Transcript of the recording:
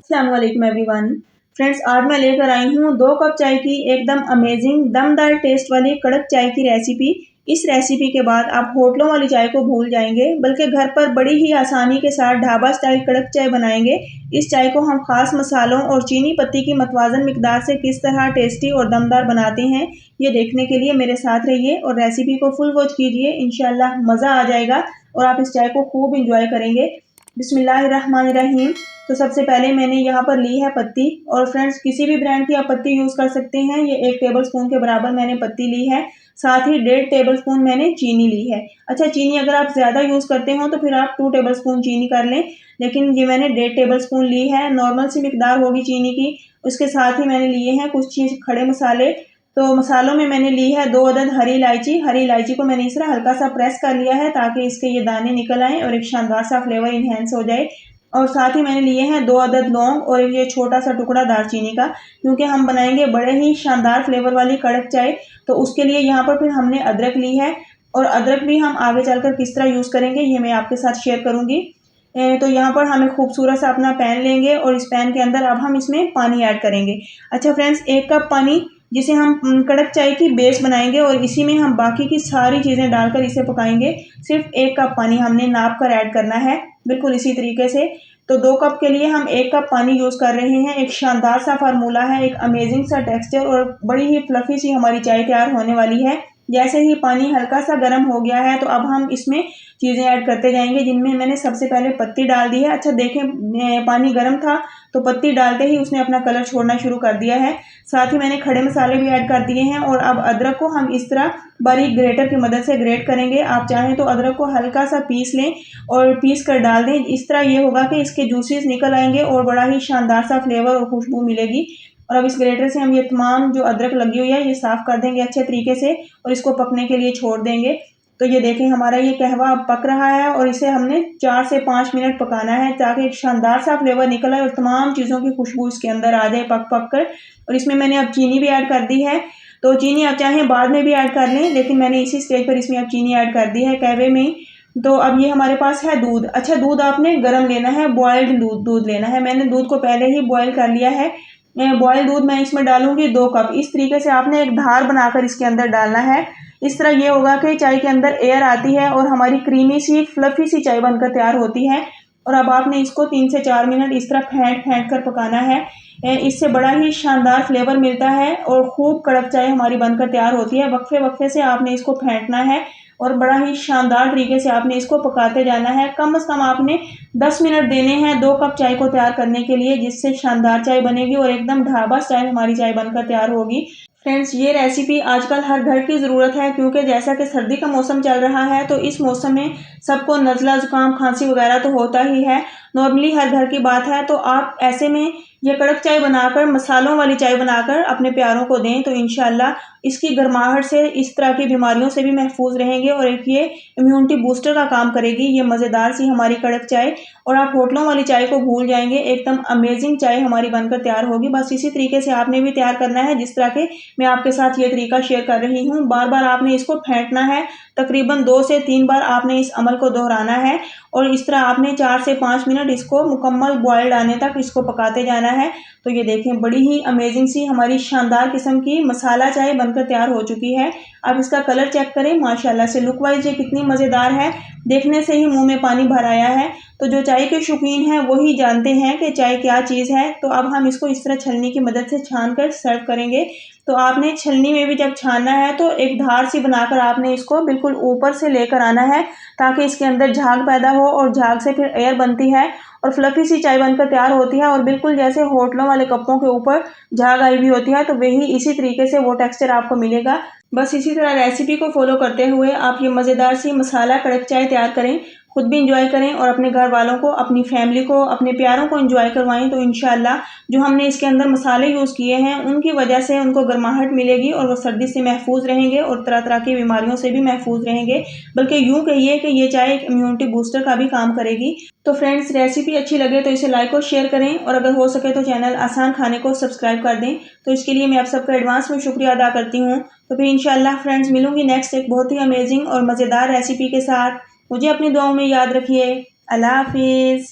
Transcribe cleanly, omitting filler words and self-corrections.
अस्सलाम वालेकुम everyone. Friends, आज मैं लेकर आई हूँ 2 कप चाय की एकदम अमेजिंग दमदार टेस्ट वाली कड़क चाय की रेसिपी। इस रेसिपी के बाद आप होटलों वाली चाय को भूल जाएंगे, बल्कि घर पर बड़ी ही आसानी के साथ ढाबा स्टाइल कड़क चाय बनाएंगे। इस चाय को हम खास मसालों और चीनी पत्ती की मतवाजन मिकदार से किस तरह टेस्टी और दमदार बनाते हैं, ये देखने के लिए मेरे साथ रहिए और रेसिपी को फुल वॉच कीजिए। इंशाल्लाह मज़ा आ जाएगा और आप इस चाय को खूब इंजॉय करेंगे। बिस्मिल्लाहिर्रहमानिर्रहीम। तो सबसे पहले मैंने यहाँ पर ली है पत्ती, और फ्रेंड्स किसी भी ब्रांड की आप पत्ती यूज़ कर सकते हैं। ये 1 टेबलस्पून के बराबर मैंने पत्ती ली है। साथ ही 1.5 टेबलस्पून मैंने चीनी ली है। अच्छा, चीनी अगर आप ज़्यादा यूज़ करते हो तो फिर आप 2 टेबलस्पून चीनी कर लें, लेकिन ये मैंने 1.5 टेबलस्पून ली है। नॉर्मल सी मिकदार होगी चीनी की। उसके साथ ही मैंने लिए हैं कुछ चीज़ खड़े मसाले। तो मसालों में मैंने ली है 2 अदद हरी इलायची। हरी इलायची को मैंने इस तरह हल्का सा प्रेस कर लिया है ताकि इसके ये दाने निकल आएँ और एक शानदार सा फ्लेवर इन्हेंस हो जाए। और साथ ही मैंने लिए हैं 2 अदद लौंग और ये छोटा सा टुकड़ा दालचीनी का, क्योंकि हम बनाएंगे बड़े ही शानदार फ्लेवर वाली कड़क चाय। तो उसके लिए यहाँ पर फिर हमने अदरक ली है, और अदरक भी हम आगे चलकर किस तरह यूज़ करेंगे ये मैं आपके साथ शेयर करूँगी। तो यहाँ पर हम एक खूबसूरत सा अपना पैन लेंगे और इस पैन के अंदर अब हम इसमें पानी ऐड करेंगे। अच्छा फ्रेंड्स, 1 कप पानी जिसे हम कड़क चाय की बेस बनाएंगे और इसी में हम बाकी की सारी चीज़ें डालकर इसे पकाएंगे। सिर्फ 1 कप पानी हमने नाप कर ऐड करना है, बिल्कुल इसी तरीके से। तो 2 कप के लिए हम 1 कप पानी यूज़ कर रहे हैं। एक शानदार सा फार्मूला है, एक अमेजिंग सा टेक्सचर और बड़ी ही फ्लफी सी हमारी चाय तैयार होने वाली है। जैसे ही पानी हल्का सा गर्म हो गया है तो अब हम इसमें चीज़ें ऐड करते जाएंगे, जिनमें मैंने सबसे पहले पत्ती डाल दी है। अच्छा देखें, पानी गर्म था तो पत्ती डालते ही उसने अपना कलर छोड़ना शुरू कर दिया है। साथ ही मैंने खड़े मसाले भी ऐड कर दिए हैं, और अब अदरक को हम इस तरह बारीक ग्रेटर की मदद से ग्रेट करेंगे। आप चाहें तो अदरक को हल्का सा पीस लें और पीस कर डाल दें। इस तरह ये होगा कि इसके जूसेस निकल आएंगे और बड़ा ही शानदार सा फ्लेवर और खुशबू मिलेगी। और अब इस ग्रेटर से हम ये तमाम जो अदरक लगी हुई है ये साफ़ कर देंगे अच्छे तरीके से और इसको पकने के लिए छोड़ देंगे। तो ये देखें, हमारा ये कहवा अब पक रहा है और इसे हमने 4 से 5 मिनट पकाना है ताकि एक शानदार सा फ्लेवर निकल आए और तमाम चीज़ों की खुशबू इसके अंदर आ जाए पक पक कर। और इसमें मैंने अब चीनी भी ऐड कर दी है। तो चीनी आप चाहें बाद में भी ऐड कर लें, लेकिन मैंने इसी स्टेज पर इसमें अब चीनी ऐड कर दी है कहवे में ही। तो अब ये हमारे पास है दूध। अच्छा, दूध आपने गर्म लेना है, बॉयल्ड दूध लेना है। मैंने दूध को पहले ही बॉयल कर लिया है। बॉयल दूध मैं इसमें डालूंगी 2 कप। इस तरीके से आपने एक धार बनाकर इसके अंदर डालना है। इस तरह ये होगा कि चाय के अंदर एयर आती है और हमारी क्रीमी सी फ्लफी सी चाय बनकर तैयार होती है। और अब आपने इसको 3 से 4 मिनट इस तरह फेंट फेंट कर पकाना है। इससे बड़ा ही शानदार फ्लेवर मिलता है और खूब कड़क चाय हमारी बनकर तैयार होती है। वक्फे वक्फे से आपने इसको फेंटना है और बड़ा ही शानदार तरीके से आपने इसको पकाते जाना है। कम से कम आपने 10 मिनट देने हैं 2 कप चाय को तैयार करने के लिए, जिससे शानदार चाय बनेगी और एकदम ढाबा स्टाइल हमारी चाय बनकर तैयार होगी। फ्रेंड्स, ये रेसिपी आजकल हर घर की ज़रूरत है, क्योंकि जैसा कि सर्दी का मौसम चल रहा है तो इस मौसम में सबको नज़ला ज़ुकाम खांसी वगैरह तो होता ही है, नॉर्मली हर घर की बात है। तो आप ऐसे में ये कड़क चाय बनाकर, मसालों वाली चाय बनाकर अपने प्यारों को दें तो इंशाल्लाह इसकी गर्माहट से इस तरह की बीमारियों से भी महफूज रहेंगे और एक ये इम्यूनिटी बूस्टर का काम करेगी ये मज़ेदार सी हमारी कड़क चाय। और आप होटलों वाली चाय को भूल जाएंगे, एकदम अमेजिंग चाय हमारी बनकर तैयार होगी। बस इसी तरीके से आपने भी तैयार करना है जिस तरह के मैं आपके साथ ये तरीका शेयर कर रही हूँ। बार बार आपने इसको फेंटना है, तकरीबन 2 से 3 बार आपने इस अमल को दोहराना है और इस तरह आपने 4 से 5 मिनट इसको मुकम्मल बॉयल्ड आने तक इसको पकाते जाना है। तो ये देखें, बड़ी ही अमेजिंग सी हमारी शानदार किस्म की मसाला चाय बनकर तैयार हो चुकी है। अब इसका कलर चेक करें, माशाल्लाह से लुक वाइज ये कितनी मज़ेदार है, देखने से ही मुंह में पानी भर आया है। तो जो चाय के शौकीन हैं वही जानते हैं कि चाय क्या चीज़ है। तो अब हम इसको इस तरह छलनी की मदद से छान कर सर्व करेंगे। तो आपने छलनी में भी जब छानना है तो एक धार सी बनाकर आपने इसको बिल्कुल ऊपर से लेकर आना है ताकि इसके अंदर झाग पैदा हो और झाग से फिर एयर बनती है और फ्लफी सी चाय बनकर तैयार होती है। और बिल्कुल जैसे होटलों वाले कपों के ऊपर झाग आई हुई होती है, तो वही इसी तरीके से वो टेक्सचर आपको मिलेगा। बस इसी तरह रेसिपी को फॉलो करते हुए आप ये मज़ेदार सी मसाला कड़क चाय तैयार करें, खुद भी इंजॉय करें और अपने घर वालों को, अपनी फैमिली को, अपने प्यारों को इंजॉय करवाएं। तो इंशाल्लाह जो हमने इसके अंदर मसाले यूज़ किए हैं उनकी वजह से उनको गर्माहट मिलेगी और वो सर्दी से महफूज रहेंगे और तरह तरह की बीमारियों से भी महफूज रहेंगे। बल्कि यूँ कहिए कि ये चाय एक इम्यूनिटी बूस्टर का भी काम करेगी। तो फ्रेंड्स, रेसिपी अच्छी लगे तो इसे लाइक और शेयर करें और अगर हो सके तो चैनल आसान खाने को सब्सक्राइब कर दें। तो इसके लिए मैं आप सबका एडवांस में शुक्रिया अदा करती हूँ। तो फिर इंशाल्लाह फ्रेंड्स मिलूंगी नेक्स्ट एक बहुत ही अमेजिंग और मज़ेदार रेसिपी के साथ। मुझे अपनी दुआओं में याद रखिए। अल्लाह हाफिज़।